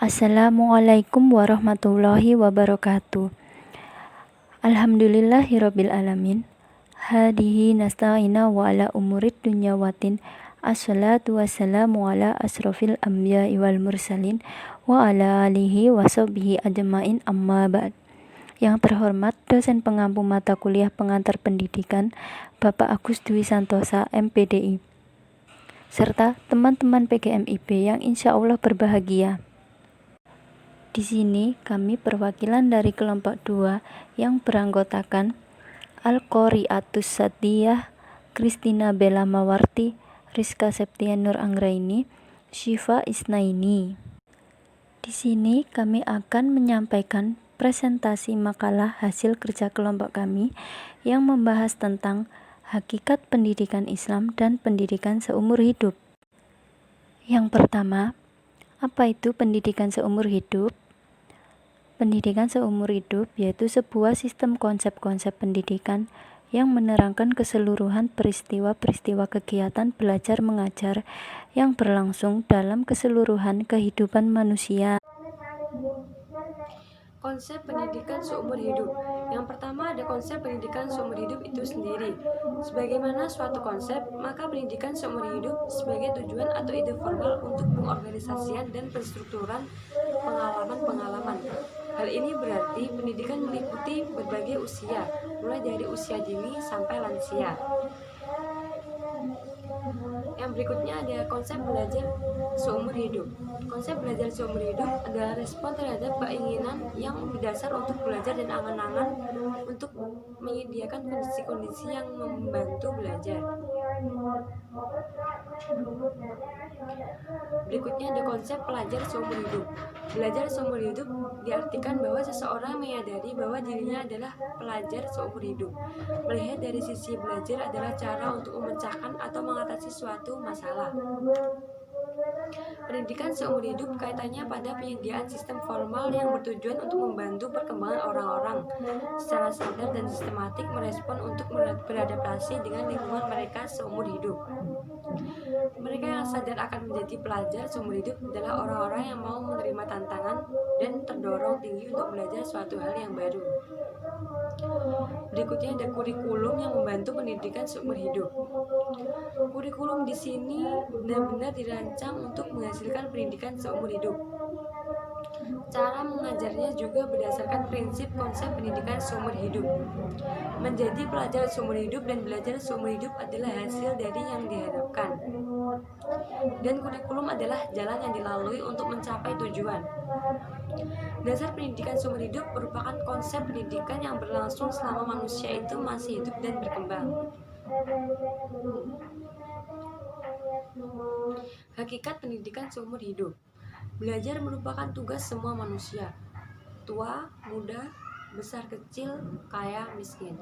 Assalamualaikum warahmatullahi wabarakatuh. Alhamdulillahirabbil alamin. Hadihi nasta'ina wa ala umurid dunya watin. Assalatu wassalamu ala asrofil anbiya'i wal mursalin wa ala alihi wa sahbihi ajmain, amma ba'd. Yang terhormat dosen pengampu mata kuliah pengantar pendidikan Bapak Agus Dwi Santosa MPDI serta teman-teman PGMIB yang insya Allah berbahagia. Di sini kami perwakilan dari kelompok 2 yang beranggotakan Al-Qori'atus Satiyah, Kristina Bella Mawarti, Rizka Septian Nur Anggraini, Syifa Isnaini. Di sini kami akan menyampaikan presentasi makalah hasil kerja kelompok kami yang membahas tentang hakikat pendidikan Islam dan pendidikan seumur hidup. Yang pertama, apa itu pendidikan seumur hidup? Pendidikan seumur hidup yaitu sebuah sistem konsep-konsep pendidikan yang menerangkan keseluruhan peristiwa-peristiwa kegiatan belajar mengajar yang berlangsung dalam keseluruhan kehidupan manusia. Konsep pendidikan seumur hidup. Yang pertama ada konsep pendidikan seumur hidup itu sendiri. Sebagaimana suatu konsep, maka pendidikan seumur hidup sebagai tujuan atau ide formal untuk pengorganisasian dan penstrukturan pengalaman-pengalaman. Hal ini berarti pendidikan meliputi berbagai usia, mulai dari usia dini sampai lansia. Yang berikutnya ada konsep belajar seumur hidup. Konsep belajar seumur hidup adalah respon terhadap keinginan yang berdasar untuk belajar dan angan-angan untuk menyediakan kondisi-kondisi yang membantu belajar. Berikutnya ada konsep pelajar seumur hidup. Belajar seumur hidup diartikan bahwa seseorang menyadari bahwa dirinya adalah pelajar seumur hidup. Melihat dari sisi belajar adalah cara untuk memecahkan atau mengatasi suatu masalah. Pendidikan seumur hidup kaitannya pada penyediaan sistem formal yang bertujuan untuk membantu perkembangan orang-orang secara sadar dan sistematik merespon untuk beradaptasi dengan lingkungan mereka seumur hidup. Mereka yang sadar akan menjadi pelajar seumur hidup adalah orang-orang yang mau menerima tantangan dan terdorong tinggi untuk belajar suatu hal yang baru. Berikutnya ada kurikulum yang membantu pendidikan seumur hidup. Kurikulum di sini benar-benar dirancang untuk menghasilkan pendidikan seumur hidup. Cara mengajarnya juga berdasarkan prinsip konsep pendidikan seumur hidup. Menjadi pelajar seumur hidup dan belajar seumur hidup adalah hasil dari yang diharapkan. Dan kurikulum adalah jalan yang dilalui untuk mencapai tujuan. Dasar pendidikan seumur hidup merupakan konsep pendidikan yang berlangsung selama manusia itu masih hidup dan berkembang. Hakikat pendidikan seumur hidup. Belajar merupakan tugas semua manusia, tua, muda, besar kecil, kaya, miskin.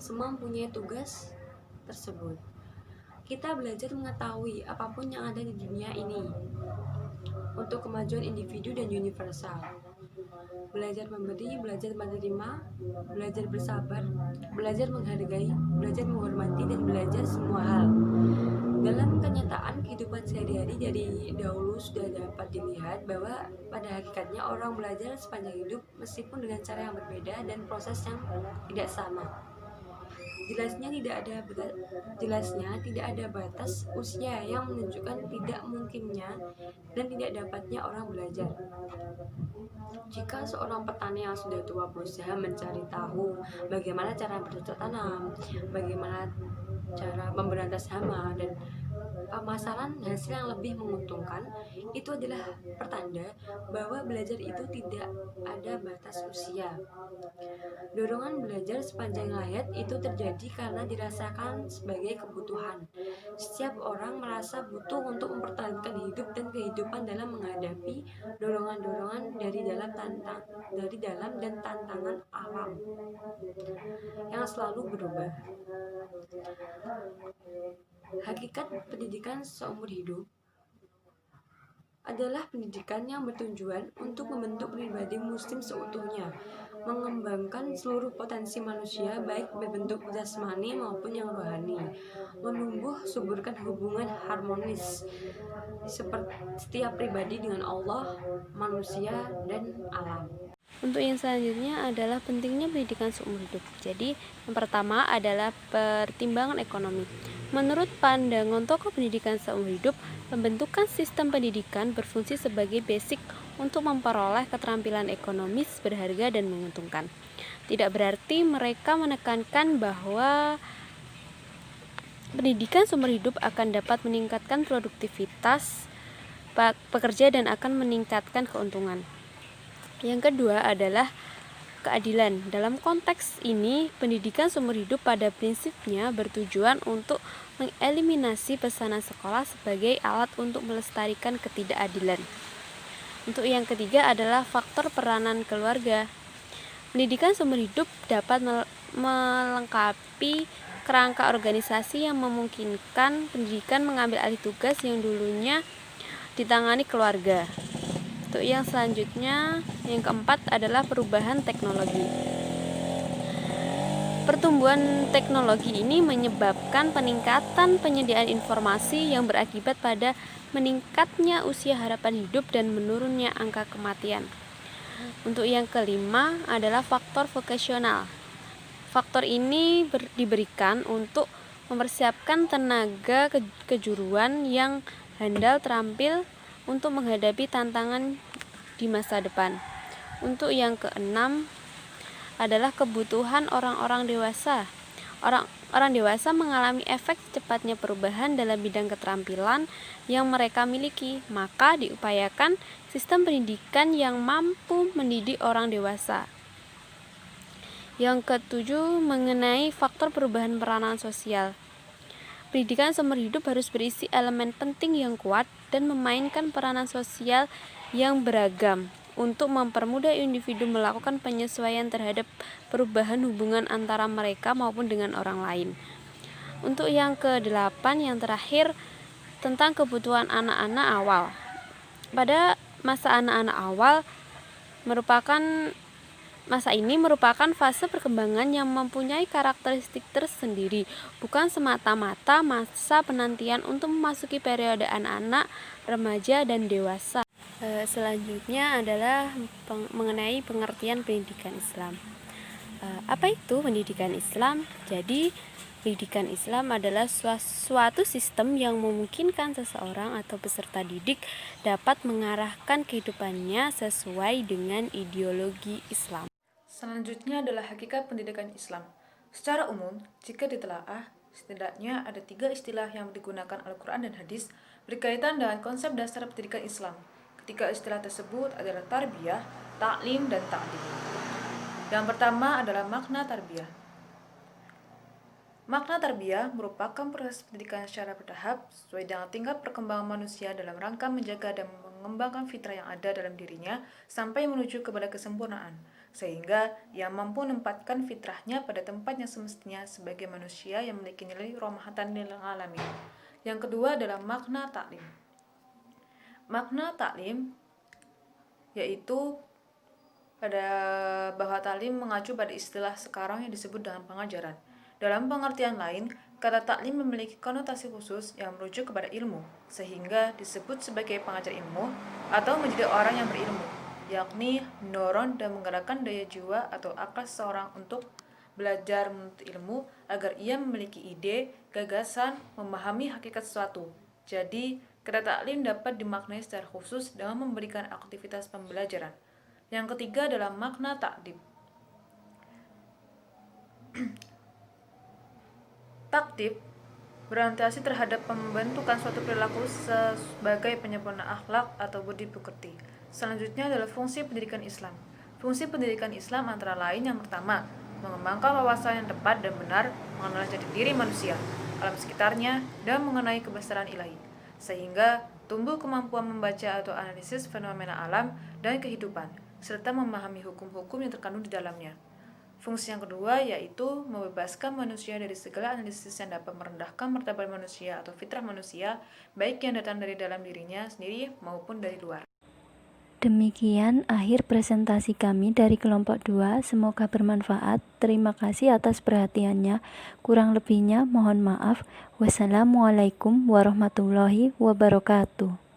Semua mempunyai tugas tersebut. Kita belajar mengetahui apapun yang ada di dunia ini untuk kemajuan individu dan universal. Belajar memberi, belajar menerima, belajar bersabar, belajar menghargai, belajar menghormati, dan belajar semua hal. Dalam kenyataan kehidupan sehari-hari dari dahulu sudah dapat dilihat bahwa pada hakikatnya orang belajar sepanjang hidup meskipun dengan cara yang berbeda dan proses yang tidak sama. Jelasnya tidak ada batas usia yang menunjukkan tidak mungkinnya dan tidak dapatnya orang belajar. Jika seorang petani yang sudah tua berusaha mencari tahu bagaimana cara bercocok tanam, bagaimana cara memberantas hama dan pemasaran hasil yang lebih menguntungkan, itu adalah pertanda bahwa belajar itu tidak ada batas usia. Dorongan belajar sepanjang hayat itu terjadi karena dirasakan sebagai kebutuhan. Setiap orang merasa butuh untuk mempertahankan hidup dan kehidupan dalam menghadapi dorongan-dorongan dari dalam dan tantangan alam yang selalu berubah. Hakikat pendidikan seumur hidup adalah pendidikan yang bertujuan untuk membentuk pribadi muslim seutuhnya, mengembangkan seluruh potensi manusia baik berbentuk jasmani maupun yang rohani, menumbuh suburkan hubungan harmonis seperti setiap pribadi dengan Allah, manusia, dan alam. Untuk yang selanjutnya adalah pentingnya pendidikan seumur hidup. Jadi, yang pertama adalah pertimbangan ekonomi. Menurut pandangan tokoh pendidikan seumur hidup, pembentukan sistem pendidikan berfungsi sebagai basic untuk memperoleh keterampilan ekonomis berharga dan menguntungkan. Tidak berarti mereka menekankan bahwa pendidikan seumur hidup akan dapat meningkatkan produktivitas pekerja dan akan meningkatkan keuntungan. Yang kedua adalah keadilan. Dalam konteks ini, pendidikan seumur hidup pada prinsipnya bertujuan untuk mengeliminasi pesanan sekolah sebagai alat untuk melestarikan ketidakadilan. Untuk yang ketiga adalah faktor peranan keluarga. Pendidikan seumur hidup dapat melengkapi kerangka organisasi yang memungkinkan pendidikan mengambil alih tugas yang dulunya ditangani keluarga. Untuk yang selanjutnya, yang keempat adalah perubahan teknologi. Pertumbuhan teknologi ini menyebabkan peningkatan penyediaan informasi yang berakibat pada meningkatnya usia harapan hidup dan menurunnya angka kematian. Untuk yang kelima adalah faktor vokasional. Faktor ini diberikan untuk mempersiapkan tenaga kejuruan yang handal terampil untuk menghadapi tantangan di masa depan. Untuk yang keenam adalah kebutuhan orang-orang dewasa. Orang dewasa mengalami efek cepatnya perubahan dalam bidang keterampilan yang mereka miliki, maka diupayakan sistem pendidikan yang mampu mendidik orang dewasa. Yang ketujuh, mengenai faktor perubahan peranan sosial. Pendidikan seumur hidup harus berisi elemen penting yang kuat dan memainkan peranan sosial yang beragam untuk mempermudah individu melakukan penyesuaian terhadap perubahan hubungan antara mereka maupun dengan orang lain. Untuk yang kedelapan, yang terakhir, tentang kebutuhan anak-anak awal. Pada masa anak-anak awal Masa ini merupakan fase perkembangan yang mempunyai karakteristik tersendiri, bukan semata-mata masa penantian untuk memasuki periode anak-anak, remaja, dan dewasa. Selanjutnya adalah mengenai pengertian pendidikan Islam. Apa itu pendidikan Islam? Jadi, pendidikan Islam adalah suatu sistem yang memungkinkan seseorang atau peserta didik dapat mengarahkan kehidupannya sesuai dengan ideologi Islam. Selanjutnya adalah hakikat pendidikan Islam. Secara umum, jika ditelaah, setidaknya ada 3 istilah yang digunakan Al-Quran dan hadis berkaitan dengan konsep dasar pendidikan Islam. Ketiga istilah tersebut adalah tarbiyah, taklim, dan ta'lim. Yang pertama adalah makna tarbiyah. Makna tarbiyah merupakan proses pendidikan secara bertahap sesuai dengan tingkat perkembangan manusia dalam rangka menjaga dan mengembangkan fitrah yang ada dalam dirinya sampai menuju kepada kesempurnaan, sehingga ia mampu menempatkan fitrahnya pada tempat yang semestinya sebagai manusia yang memiliki nilai rahmatan lil alamin. Yang kedua adalah makna taklim. Makna taklim yaitu bahwa taklim mengacu pada istilah sekarang yang disebut dengan pengajaran. Dalam pengertian lain, kata taklim memiliki konotasi khusus yang merujuk kepada ilmu, sehingga disebut sebagai pengajar ilmu atau menjadi orang yang berilmu, yakni mendorong dan menggerakkan daya jiwa atau akal seseorang untuk belajar menuntut ilmu agar ia memiliki ide, gagasan, memahami hakikat sesuatu. Jadi, kata taklim dapat dimaknai secara khusus dengan memberikan aktivitas pembelajaran. Yang ketiga adalah makna ta'dib. Taktib berorientasi terhadap pembentukan suatu perilaku sebagai penyempurna akhlak atau budi pekerti. Selanjutnya adalah fungsi pendidikan Islam. Fungsi pendidikan Islam antara lain yang pertama, mengembangkan wawasan yang tepat dan benar mengenal jati diri manusia, alam sekitarnya, dan mengenai kebesaran ilahi, sehingga tumbuh kemampuan membaca atau analisis fenomena alam dan kehidupan, serta memahami hukum-hukum yang terkandung di dalamnya. Fungsi yang kedua yaitu membebaskan manusia dari segala analisis yang dapat merendahkan martabat manusia atau fitrah manusia, baik yang datang dari dalam dirinya sendiri maupun dari luar. Demikian akhir presentasi kami dari kelompok 2. Semoga bermanfaat. Terima kasih atas perhatiannya. Kurang lebihnya mohon maaf. Wassalamualaikum warahmatullahi wabarakatuh.